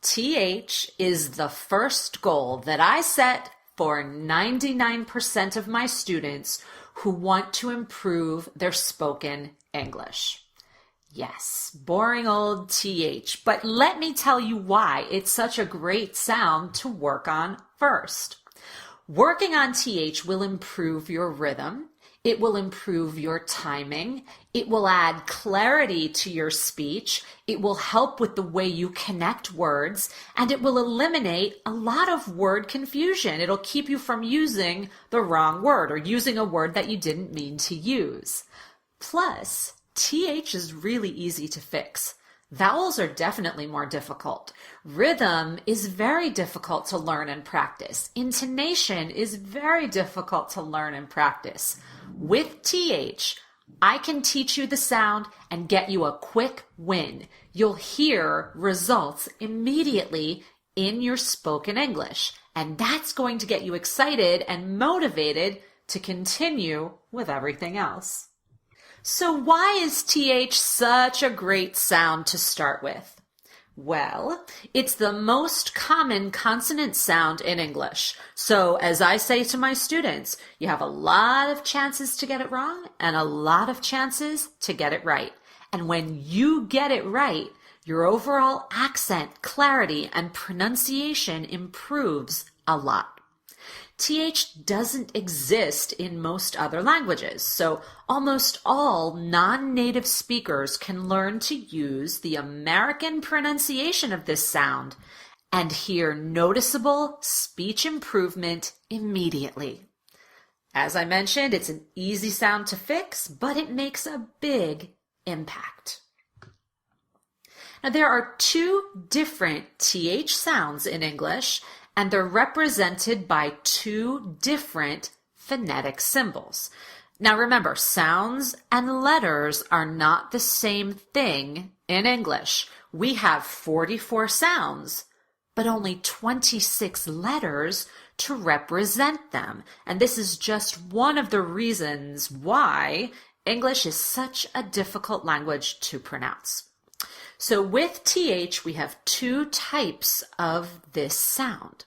TH is the first goal that I set for 99% of my students who want to improve their spoken English. Yes, boring old TH, but let me tell you why it's such a great sound to work on first. Working on TH will improve your rhythm. It will improve your timing. It will add clarity to your speech. It will help with the way you connect words, and it will eliminate a lot of word confusion. It'll keep you from using the wrong word or using a word that you didn't mean to use. Plus, TH is really easy to fix. Vowels are definitely more difficult. Rhythm is very difficult to learn and practice. Intonation is very difficult to learn and practice. With TH, I can teach you the sound and get you a quick win. You'll hear results immediately in your spoken English, and that's going to get you excited and motivated to continue with everything else. So why is TH such a great sound to start with? Well, it's the most common consonant sound in English. So as I say to my students, you have a lot of chances to get it wrong and a lot of chances to get it right. And when you get it right, your overall accent, clarity, and pronunciation improves a lot. TH doesn't exist in most other languages, so almost all non-native speakers can learn to use the American pronunciation of this sound and hear noticeable speech improvement immediately. As I mentioned, it's an easy sound to fix, but it makes a big impact. Now, there are two different TH sounds in English, and they're represented by two different phonetic symbols. Now remember, sounds and letters are not the same thing in English. We have 44 sounds, but only 26 letters to represent them. And this is just one of the reasons why English is such a difficult language to pronounce. So with TH, we have two types of this sound.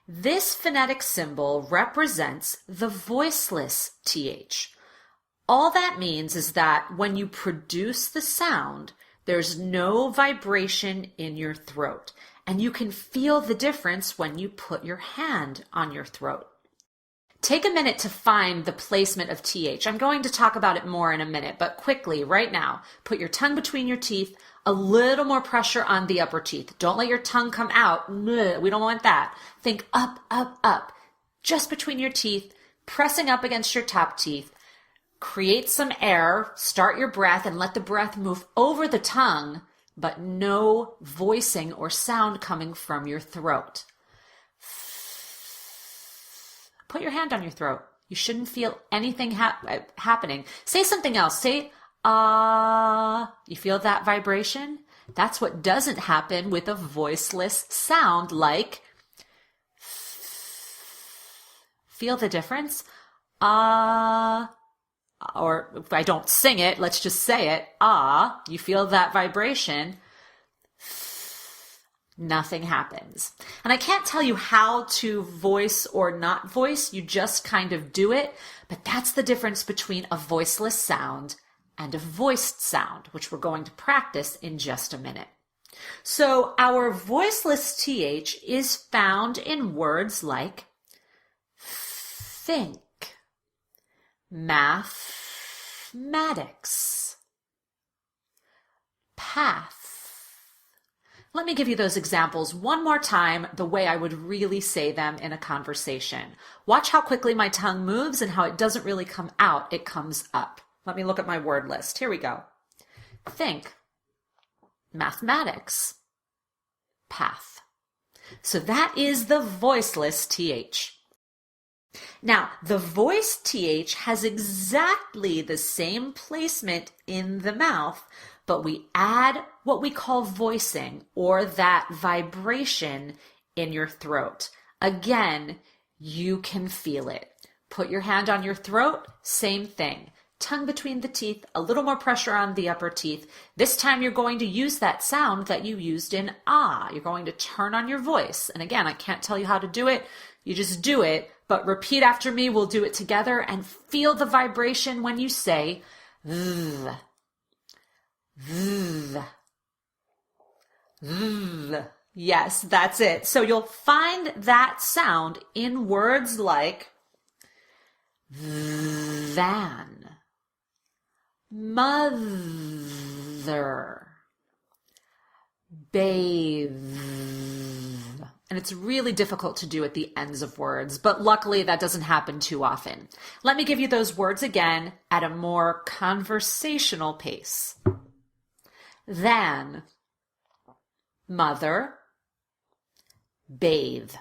This phonetic symbol represents the voiceless TH. All that means is that when you produce the sound, there's no vibration in your throat, and you can feel the difference when you put your hand on your throat. Take a minute to find the placement of TH. I'm going to talk about it more in a minute, but quickly, right now, put your tongue between your teeth, a little more pressure on the upper teeth. Don't let your tongue come out. We don't want that. Think up, up, up. Just between your teeth, pressing up against your top teeth. Create some air, start your breath, and let the breath move over the tongue, but no voicing or sound coming from your throat. Put your hand on your throat. You shouldn't feel anything happening. Say something else. Say, ah. You feel that vibration? That's what doesn't happen with a voiceless sound like feel the difference? Ah. Or if I don't sing it, let's just say it. Ah. You feel that vibration? Nothing happens. And I can't tell you how to voice or not voice. You just kind of do it. But that's the difference between a voiceless sound and a voiced sound, which we're going to practice in just a minute. So our voiceless TH is found in words like think, mathematics, path. Let me give you those examples one more time, the way I would really say them in a conversation. Watch how quickly my tongue moves and how it doesn't really come out, it comes up. Let me look at my word list. Here we go. Think, mathematics, path. So that is the voiceless TH. Now, the voiced TH has exactly the same placement in the mouth, but we add what we call voicing, or that vibration in your throat. Again, you can feel it. Put your hand on your throat, same thing. tongue between the teeth, a little more pressure on the upper teeth. This time you're going to use that sound that you used in ah. You're going to turn on your voice. And again, I can't tell you how to do it. You just do it, but repeat after me. We'll do it together and feel the vibration when you say th, th, th. Yes, that's it. So you'll find that sound in words like van, mother, bathe. And it's really difficult to do at the ends of words, but luckily that doesn't happen too often. Let me give you those words again at a more conversational pace. Than, mother, bathe.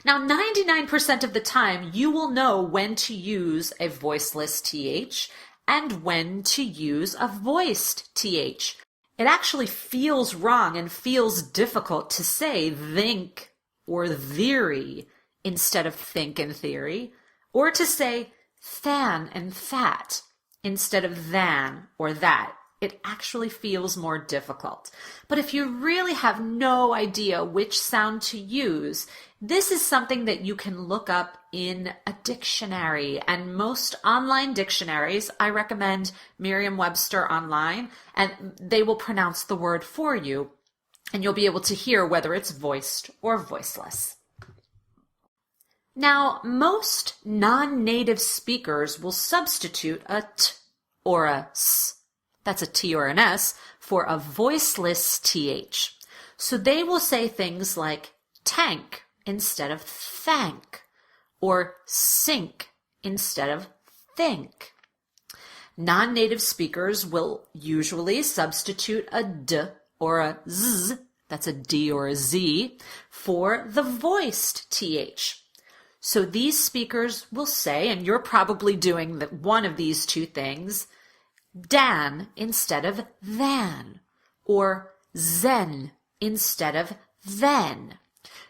Now, 99% of the time, you will know when to use a voiceless TH and when to use a voiced TH. It actually feels wrong and feels difficult to say think or theory instead of think and theory, or to say than and that instead of than or that. It actually feels more difficult. But if you really have no idea which sound to use, this is something that you can look up in a dictionary. And most online dictionaries, I recommend Merriam-Webster Online, and they will pronounce the word for you, and you'll be able to hear whether it's voiced or voiceless. Now, most non-native speakers will substitute a t or a s. That's a T or an S, for a voiceless TH. So they will say things like tank instead of thank, or sink instead of think. Non-native speakers will usually substitute a D or a Z, that's a D or a Z, for the voiced TH. So these speakers will say, and you're probably doing one of these two things, dan instead of than, or zen instead of then.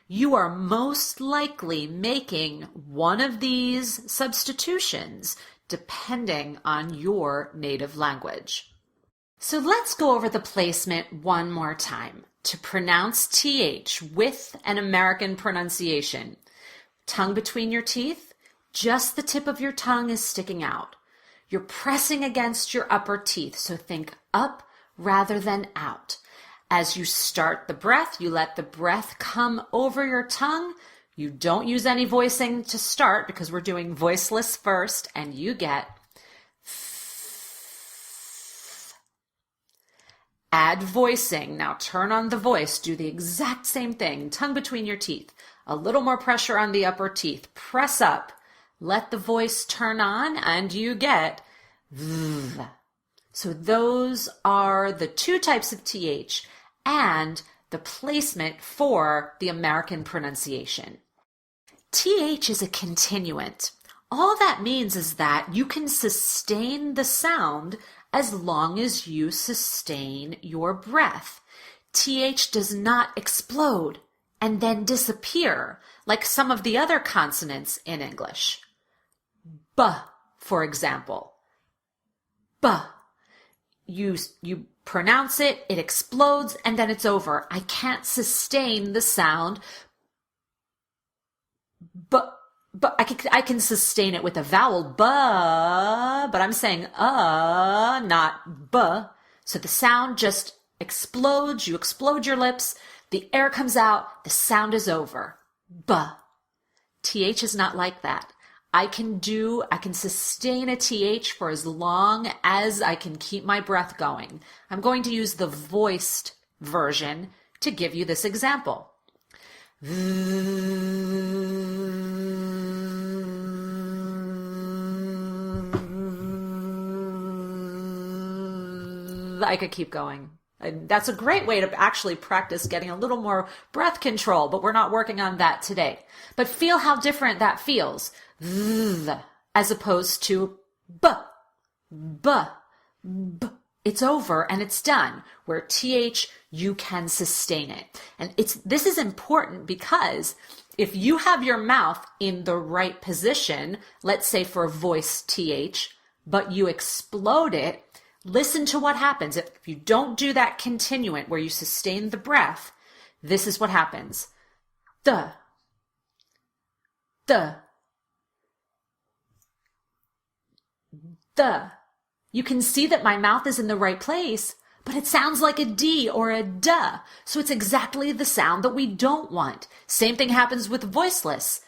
You are most likely making one of these substitutions depending on your native language. So let's go over the placement one more time to pronounce TH with an American pronunciation. Tongue between your teeth, just the tip of your tongue is sticking out. You're pressing against your upper teeth, so think up rather than out. As you start the breath, you let the breath come over your tongue. You don't use any voicing to start because we're doing voiceless first, and you get add voicing. Now turn on the voice. Do the exact same thing. Tongue between your teeth. A little more pressure on the upper teeth. Press up. Let the voice turn on, and you get v. So those are the two types of TH and the placement for the American pronunciation. TH is a continuant. All that means is that you can sustain the sound as long as you sustain your breath. TH does not explode and then disappear like some of the other consonants in English. B, for example. B. You pronounce it, it explodes, and then it's over. I can't sustain the sound, but I can sustain it with a vowel, but I'm saying not b. So the sound just explodes. You explode your lips, the air comes out, the sound is over. B. TH is not like that. I can sustain a TH for as long as I can keep my breath going. I'm going to use the voiced version to give you this example. I could keep going. And that's a great way to actually practice getting a little more breath control, but we're not working on that today. But feel how different that feels. As opposed to b, b, b. It's over and it's done. Where TH, you can sustain it. And this is important because if you have your mouth in the right position, let's say for voice TH, but you explode it, listen to what happens. If you don't do that continuant where you sustain the breath, this is what happens. The. You can see that my mouth is in the right place, but it sounds like a D or a duh. So it's exactly the sound that we don't want. Same thing happens with voiceless.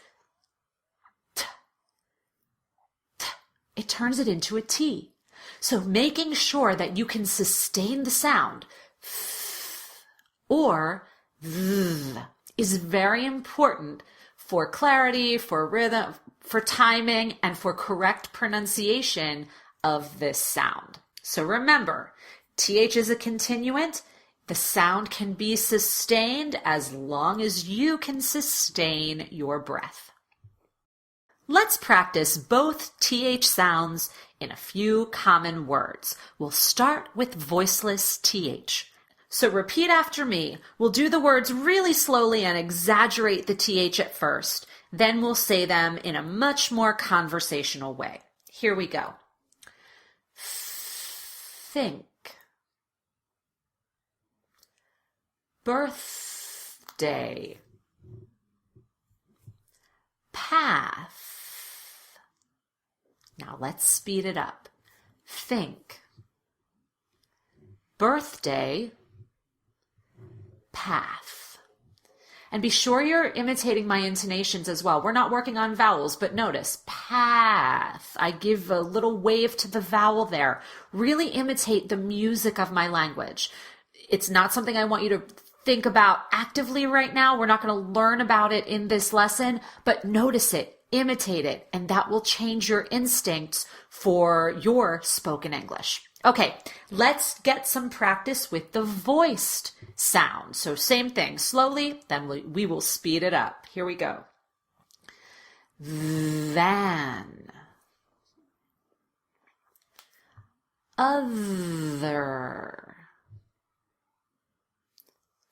It turns it into a T. So making sure that you can sustain the sound or is very important for clarity, for rhythm, for timing, and for correct pronunciation of this sound. So remember, TH is a continuant. The sound can be sustained as long as you can sustain your breath. Let's practice both TH sounds in a few common words. We'll start with voiceless TH. So repeat after me. We'll do the words really slowly and exaggerate the TH at first. Then we'll say them in a much more conversational way. Here we go. Think. Birthday. Path. Now let's speed it up. Think. Birthday. Path. And be sure you're imitating my intonations as well. We're not working on vowels, but notice path. I give a little wave to the vowel there. Really imitate the music of my language. It's not something I want you to think about actively right now. We're not going to learn about it in this lesson, but notice it, imitate it, and that will change your instincts for your spoken English. Okay, let's get some practice with the voiced sound. So same thing, slowly, then we will speed it up. Here we go. Van. Other.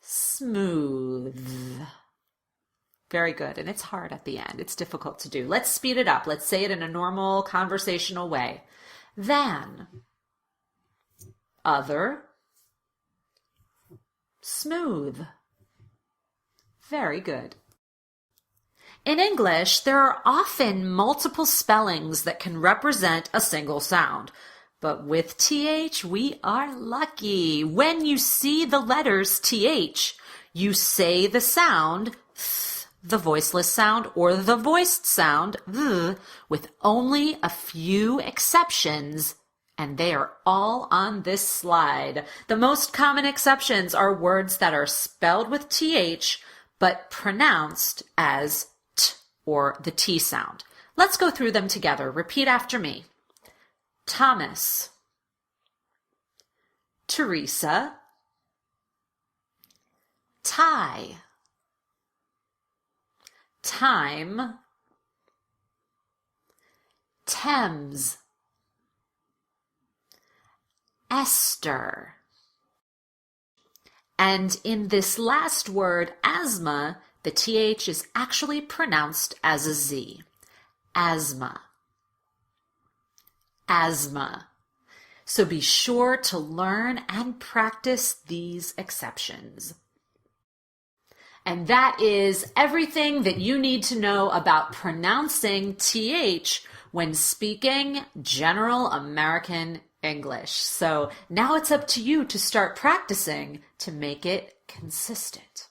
Smooth. Very good, and it's hard at the end. It's difficult to do. Let's speed it up. Let's say it in a normal conversational way. Van. Other. Smooth. Very good. In English, there are often multiple spellings that can represent a single sound. But with TH, we are lucky. When you see the letters TH, you say the sound th, the voiceless sound, or the voiced sound th, with only a few exceptions, and they are all on this slide. The most common exceptions are words that are spelled with TH, but pronounced as t, or the T sound. Let's go through them together. Repeat after me. Thomas. Teresa. Tie. Time. Thames. Esther. And in this last word, asthma, the TH is actually pronounced as a Z. Asthma. Asthma. So be sure to learn and practice these exceptions. And that is everything that you need to know about pronouncing TH when speaking general American English. So now it's up to you to start practicing to make it consistent.